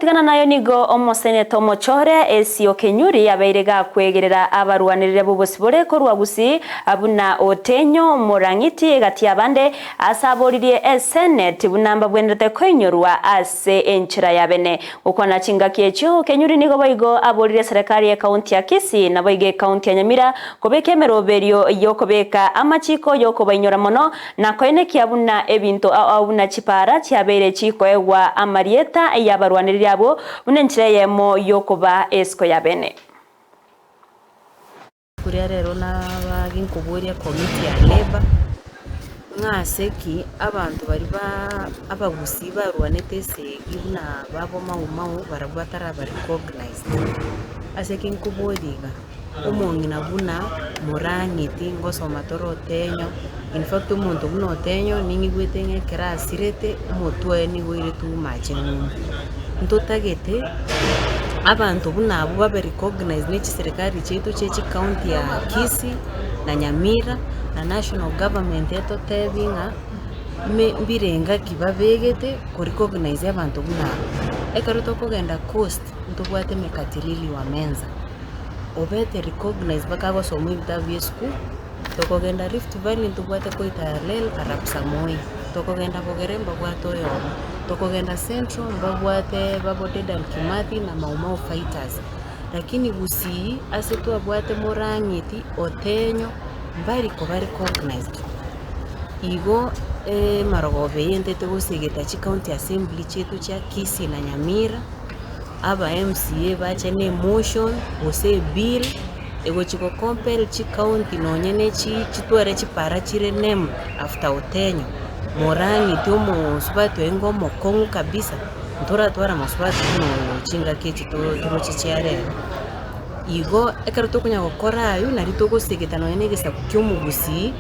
tugutigana nayo nigo omoseneta omochore Esio Kenyuri abeirega kwegerera abarwanirire b'obosibore korwa gusi abuna Otenyo Morang'iti gati abande asaboririe Senate bunamba bwenderete koinyorwa ase enchira ya bene ukona chingaki echo Kenyuri nigo boigo aborire serikali ya kaunti ya Kisii na boige kaunti ya Nyamira kobeka emeroberio yokobeka amachiko yokobainyora mono na koeneki abuna ebinto abuna chipara chiabeire chikoegwa amarieta y'abarwanirire abo bunenchira yemo yokoba esiko ya bene kuria rero n'abaginkuburia komiti ya leba ng'aseki abantu bari abagusi barwanete esegi buna babo mau barabu batara recognized aseki nkuburiga omong'ina buna Morang'iti ngosoma toro Otenyo in fact omonto buna Otenyo ning'igwete ng'ekera asirete omotwe nigoire tumache ng'umbu ntotagete abantu buna abo babe recognized n'eki serikali chaitu chechi county ya Kisii na Nyamira na national government etotebinga mbirenga kibabegete ko recognize abantu buna ekero tokogenda coast ntobwate mekatirili wa menza obete recognize bakagosoma ebitabu by'esukuru tokogenda Rift Valley ntobwate koitarel Arap Samoei tokogenda Bogeremba bwate oyomo tokogenda Central mbabwate babo Dedan Kimathi na Mau Fighters lakini Gusii ase twabwate Morang'iti Otenyo mbari koba recognized igo marogobe yentete gosegeta chi county assembly chetu cha Kisii na Nyamira aba MCA bache ne motion ose bill ego chiko compel chi county nonyene chitware chipara chire name after Otenyo Morang'iti omusubati engomo kongu kabisa ntora twara musubati no chinga kechi toro chichiarero igo ekero tokunya gokora ayo nari togosegeta nonyene gesaku ky'omugusii